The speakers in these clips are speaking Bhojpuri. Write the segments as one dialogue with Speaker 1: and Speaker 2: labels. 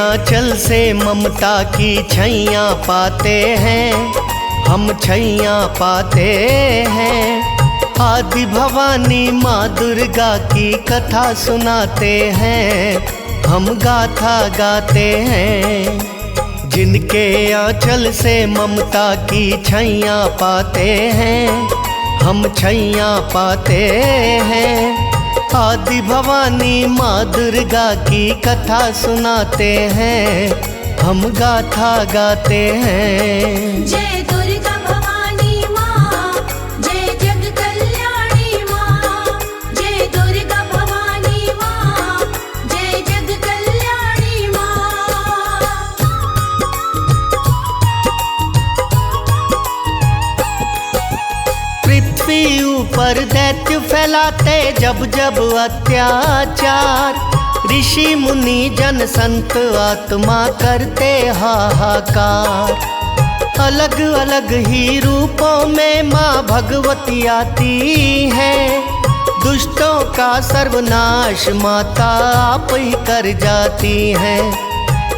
Speaker 1: आंचल से ममता की छैया पाते हैं, हम छैया पाते हैं। आदि भवानी माँ दुर्गा की कथा सुनाते हैं, हम गाथा गाते हैं। जिनके आंचल से ममता की छैया पाते हैं, हम छैया पाते हैं। आदि भवानी माँ दुर्गा की कथा सुनाते हैं, हम गाथा गाते हैं।
Speaker 2: जय दुर्गा भवानी माँ, जय जग कल्याणी माँ। जय दुर्गा भवानी माँ, जय जग कल्याणी माँ।
Speaker 1: पृथ्वी ऊपर दैत्य फैलाते जब जब अत्याचार, ऋषि मुनि जन संत आत्मा करते हाहाकार। अलग अलग ही रूपों में माँ भगवती आती है, दुष्टों का सर्वनाश माता आप ही कर जाती है।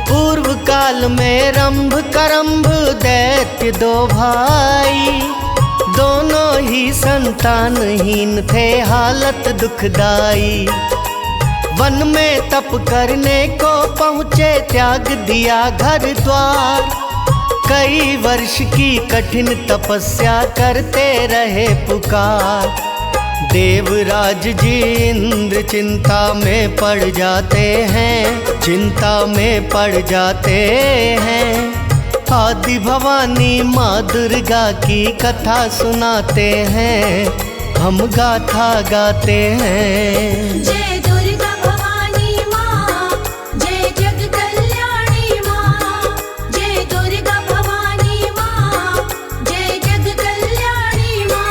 Speaker 1: पूर्व काल में रंभ करंभ दैत्य दो भाई, दोनों ही संतानहीन थे हालत दुखदाई। वन में तप करने को पहुँचे त्याग दिया घर द्वार, कई वर्ष की कठिन तपस्या करते रहे पुकार। देवराज जी इंद्र चिंता में पड़ जाते हैं, चिंता में पड़ जाते हैं। आदि भवानी माँ दुर्गा की कथा सुनाते हैं, हम गाथा गाते हैं।
Speaker 2: जय दुर्गा भवानी माँ, जय जग कल्याणी माँ। जय दुर्गा भवानी माँ, जय जग कल्याणी माँ।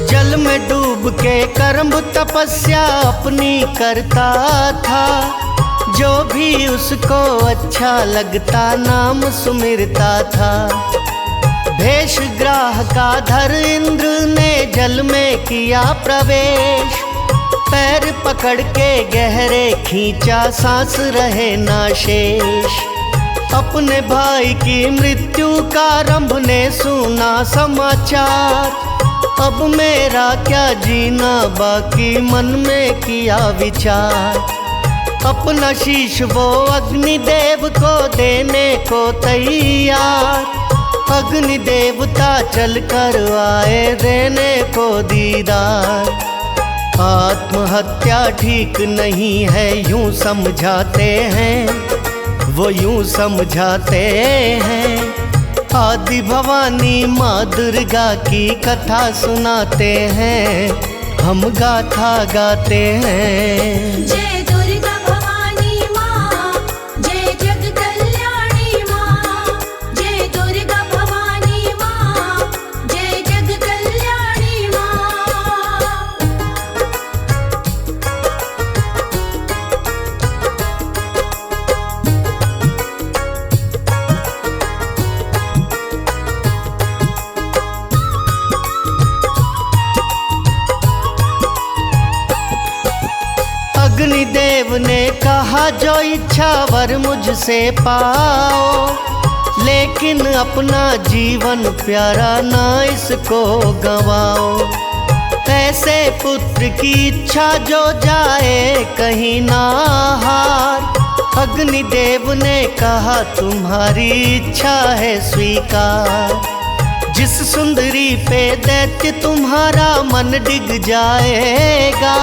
Speaker 1: जल में डूब के कर्म तपस्या अपनी करता था, जो भी उसको अच्छा लगता नाम सुमिरता था। भेष ग्राह का धर इंद्र ने जल में किया प्रवेश, पैर पकड़ के गहरे खींचा सांस रहे ना शेष। अपने भाई की मृत्यु का रंभ ने सुना समाचार, अब मेरा क्या जीना बाकी मन में किया विचार। अपना शीश वो अग्निदेव को देने को तैयार, अग्नि देवता चल कर आए देने को दीदार। आत्महत्या ठीक नहीं है यूं समझाते हैं, वो यूं समझाते हैं। आदि भवानी माँ दुर्गा की कथा सुनाते हैं, हम गाथा गाते हैं।
Speaker 2: जय दुर्गा भवानी माँ, जय जग कल्याणी माँ। जय दुर्गा भवानी माँ, जय जग कल्याणी माँ।
Speaker 1: अग्निदेव ने कहा जो इच्छा वर मुझसे पाओ, लेकिन अपना जीवन प्यारा ना इसको गवाओ। ऐसे पुत्र की इच्छा जो जाए कहीं ना हार। अग्निदेव ने कहा तुम्हारी इच्छा है स्वीकार, जिस सुंदरी पे दैत्य तुम्हारा मन डिग जाएगा,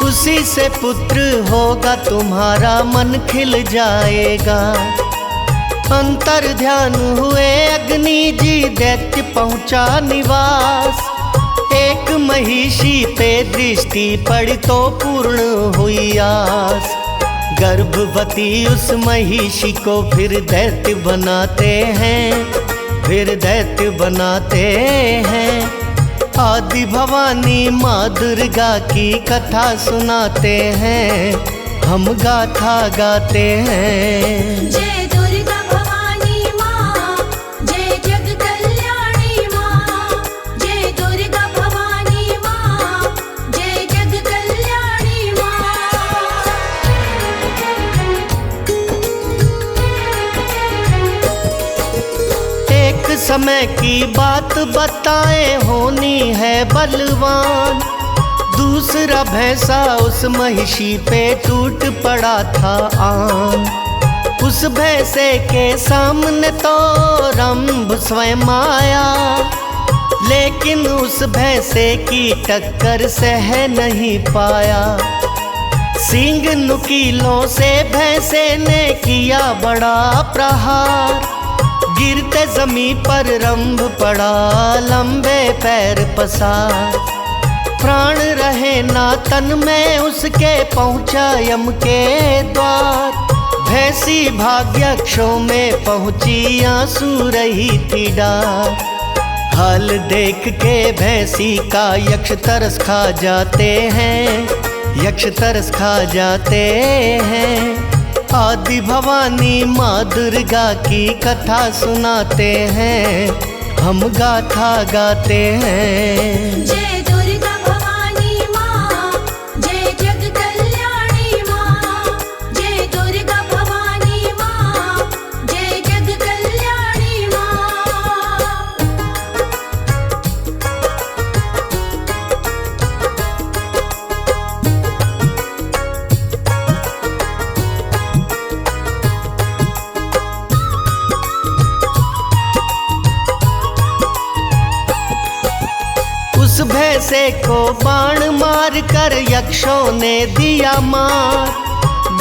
Speaker 1: उसी से पुत्र होगा तुम्हारा मन खिल जाएगा। अंतर ध्यान हुए अग्नि जी दैत्य पहुँचा निवास, एक महिषी पे दृष्टि पड़ी तो पूर्ण हुई आस। गर्भवती उस महिषी को फिर दैत्य बनाते हैं, फिर दैत्य बनाते हैं। आदि भवानी माँ दुर्गा की कथा सुनाते हैं, हम गाथा गाते हैं।
Speaker 2: जय दुर्गा भवानी माँ, जय जग कल्याणी माँ। जय दुर्गा भवानी माँ, जय जग कल्याणी माँ।
Speaker 1: एक समय की बात बताए, होनी है बलवान। दूसरा भैंसा उस महिषी पे टूट पड़ा था आन। उस भैंसे के सामने तो रंभ स्वयं आया, लेकिन उस भैंसे की टक्कर सह नहीं पाया। सींग नुकीलों से भैंसे ने किया बड़ा प्रहार। गिरते जमीन पर रंभ पड़ा, लंबे पैर पसार। प्राण रहे ना तन में उसके, पहुंचा यम के द्वार। भैंसी भाग्यक्षों में पहुंची, आंसू रही थी डार। हाल देख के भैंसी का यक्ष तरस खा जाते हैं, यक्ष तरस खा जाते हैं। आदि भवानी माँ दुर्गा की कथा सुनाते हैं, हम गाथा गाते हैं।
Speaker 2: जय दुर्गा भवानी माँ, जय जग कल्याणी माँ। जय दुर्गा भवानी माँ, जय जग कल्याणी माँ।
Speaker 1: उस भैंसे को बाण मार कर यक्षों ने दिया मार।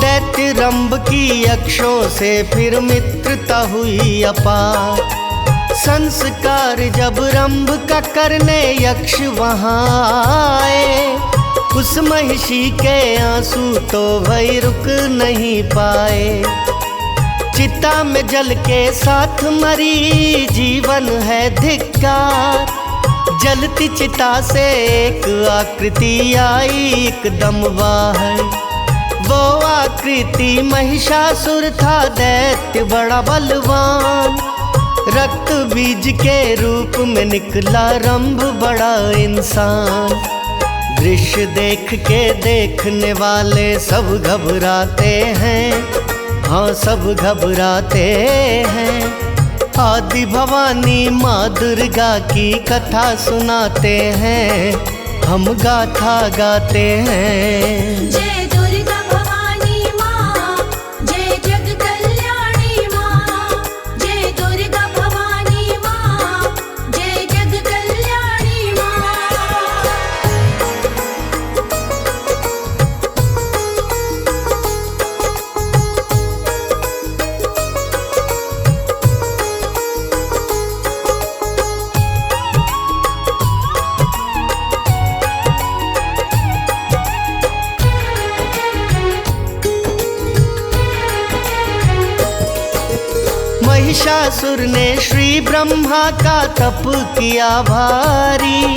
Speaker 1: दैत्य रंभ की यक्षों से फिर मित्रता हुई अपार। संस्कार जब रंभ का करने यक्ष वहां आए, उस महिषी के आंसू तो वही रुक नहीं पाए। चिता में जल के साथ मरी, जीवन है धिक्कार। जलती चिता से एक आकृति आई एकदम बाहर। वो आकृति महिषासुर था, दैत्य बड़ा बलवान। रक्त बीज के रूप में निकला रंभ बड़ा इंसान। दृश्य देख के देखने वाले सब घबराते हैं, हाँ सब घबराते हैं। आदि भवानी माँ दुर्गा की कथा सुनाते हैं, हम गाथा गाते हैं।
Speaker 2: जय दुर्गा भवानी माँ, जय जग कल्याणी माँ। जय दुर्गा भवानी माँ, जय जग कल्याणी माँ।
Speaker 1: महिषासुर ने श्री ब्रह्मा का तप किया भारी।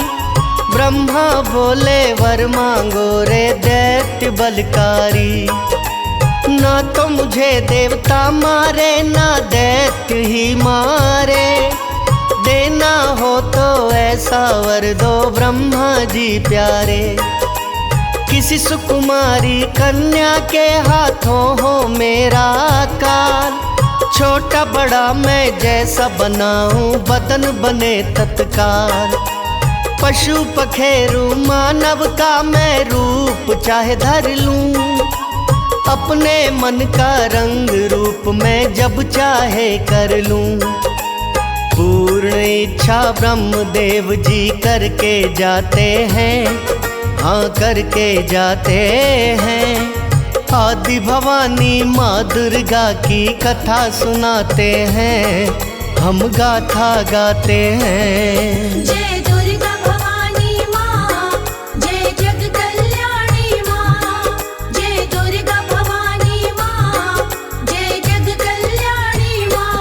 Speaker 1: ब्रह्मा बोले वर मांगो रे दैत्य बलकारी। ना तो मुझे देवता मारे, ना दैत्य ही मारे। देना हो तो ऐसा वर दो ब्रह्मा जी प्यारे। किसी सुकुमारी कन्या के हाथों हो मेरा काल। छोटा बड़ा मैं जैसा बनाऊं, बदन बने तत्काल। पशु पखेरु मानव का मैं रूप चाहे धर लूं। अपने मन का रंग रूप में जब चाहे कर लूं। पूर्ण इच्छा ब्रह्म देव जी करके जाते हैं, हाँ करके जाते हैं। आदि भवानी माँ दुर्गा की कथा सुनाते हैं, हम गाथा गाते हैं।
Speaker 2: जय दुर्गा भवानी माँ, जय जग कल्याणी माँ। जय दुर्गा भवानी माँ, जय जग कल्याणी माँ।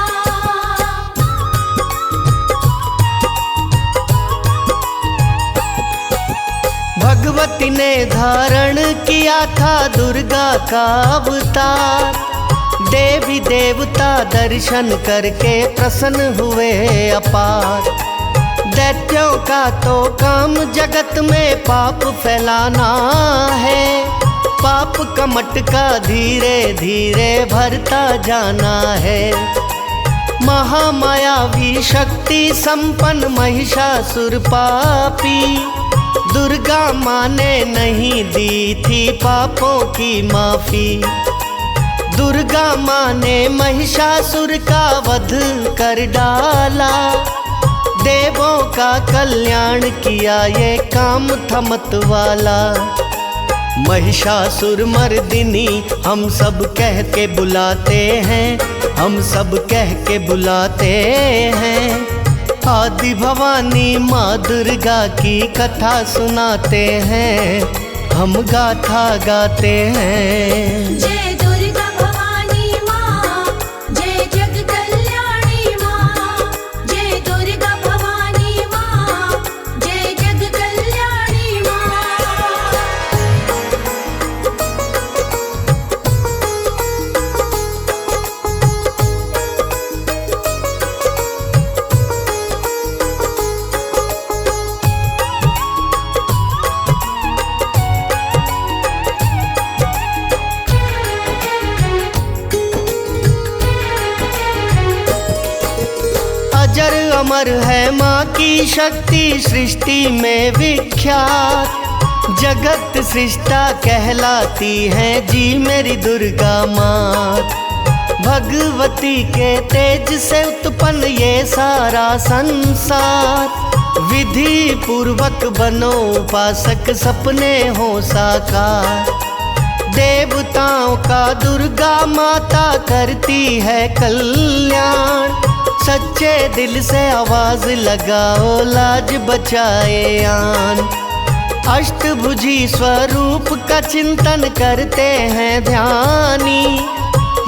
Speaker 1: भगवती ने धारण किया था दुर्गा का अवतार। देवी देवता दर्शन करके प्रसन्न हुए अपार। दैत्यों का तो काम जगत में पाप फैलाना है। पाप का मटका धीरे धीरे भरता जाना है। महामायावी शक्ति संपन्न महिषासुर पापी, दुर्गा माँ ने नहीं दी थी पापों की माफी। दुर्गा माँ ने महिषासुर का वध कर डाला। देवों का कल्याण किया ये काम था मत वाला। महिषासुर मर्दिनी हम सब कह के बुलाते हैं, हम सब कह के बुलाते हैं। आदि भवानी माँ दुर्गा की कथा सुनाते हैं, हम गाथा गाते हैं।
Speaker 2: जय दुर्गा भवानी माँ, जय जग कल्याणी माँ। जय दुर्गा भवानी माँ, जय जग कल्याणी माँ।
Speaker 1: अजर अमर है माँ की शक्ति सृष्टि में विख्यात। जगत सृष्टा कहलाती है जी मेरी दुर्गा माँ। भगवती के तेज से उत्पन्न ये सारा संसार। विधि पूर्वक बनो उपासक सपने हो साकार। देवताओं का दुर्गा माता करती है कल्याण। सच्चे दिल से आवाज लगाओ लाज बचाए आन। अष्टभुजी स्वरूप का चिंतन करते हैं ध्यानी।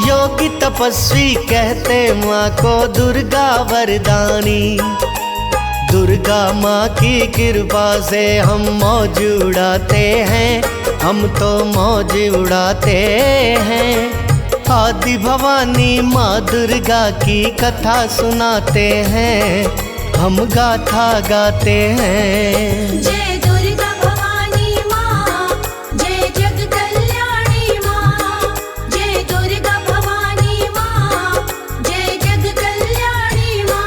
Speaker 1: योगी तपस्वी कहते माँ को दुर्गा वरदानी। दुर्गा माँ की कृपा से हम मौज उड़ाते हैं, हम तो मौज उड़ाते हैं। आदि भवानी माँ दुर्गा की कथा सुनाते हैं, हम गाथा गाते हैं।
Speaker 2: जय दुर्गा भवानी माँ, जय जग कल्याणी माँ। जय दुर्गा भवानी माँ, जय जग कल्याणी माँ।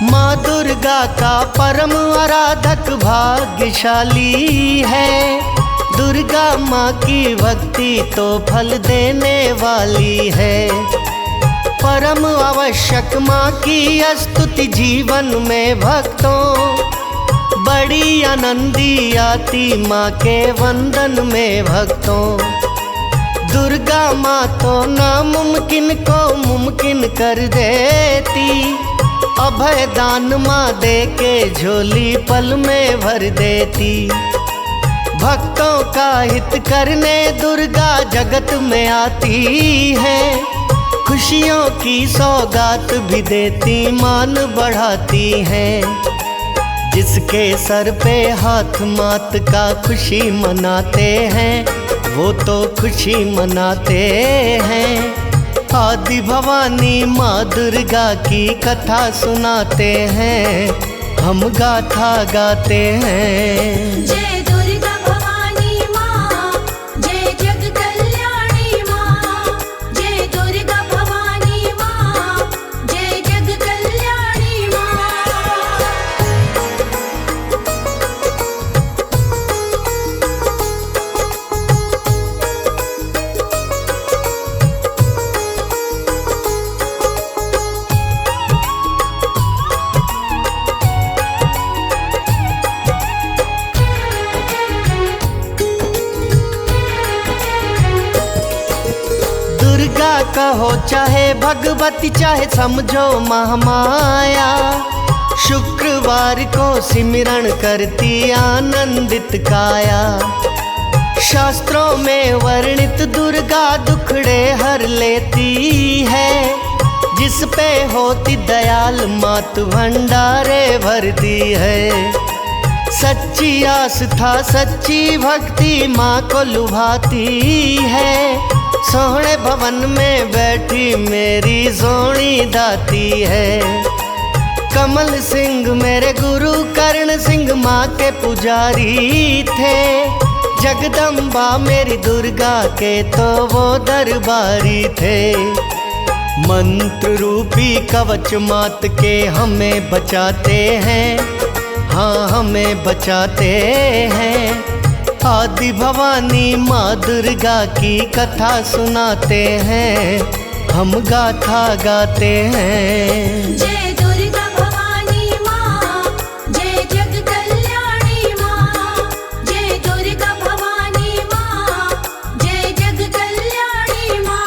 Speaker 1: माँ दुर्गा का परम आराधक भाग्यशाली है। दुर्गा माँ की भक्ति तो फल देने वाली है। परम आवश्यक माँ की स्तुति जीवन में भक्तों। बड़ी आनंदी आती माँ के वंदन में भक्तों। दुर्गा माँ तो नामुमकिन को मुमकिन कर देती। अभय दान माँ दे के झोली पल में भर देती। भक्तों का हित करने दुर्गा जगत में आती है। खुशियों की सौगात भी देती मान बढ़ाती है। जिसके सर पे हाथ मात का खुशी मनाते हैं, वो तो खुशी मनाते हैं। आदि भवानी माँ दुर्गा की कथा सुनाते हैं, हम गाथा गाते हैं।
Speaker 2: जय दुर्गा भवानी माँ, जय जग कल्याणी माँ। जय दुर्गा भवानी माँ, जय जग कल्याणी माँ।
Speaker 1: दुर्गा कहो चाहे भगवती चाहे समझो महामाया। शुक्र मंगलवार को सिमरण करती आनंदित काया। शास्त्रों में वर्णित दुर्गा दुखड़े हर लेती है। जिस पे होती दयाल मात भंडारे भरती है। सच्ची आस्था सच्ची भक्ति माँ को लुभाती है। सोहने भवन में बैठी मेरी सोनी दाती है। कमल सिंह मेरे गुरु कर्ण सिंह माँ के पुजारी थे। जगदम्बा मेरी दुर्गा के तो वो दरबारी थे। मंत्र रूपी कवच मात के हमें बचाते हैं, हाँ हमें बचाते हैं। आदि भवानी माँ दुर्गा की कथा सुनाते हैं, हम गाथा गाते हैं।
Speaker 2: जय दुर्गा भवानी माँ, जय जग कल्याणी माँ। जय दुर्गा भवानी माँ, जय जग कल्याणी माँ।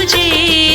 Speaker 3: जी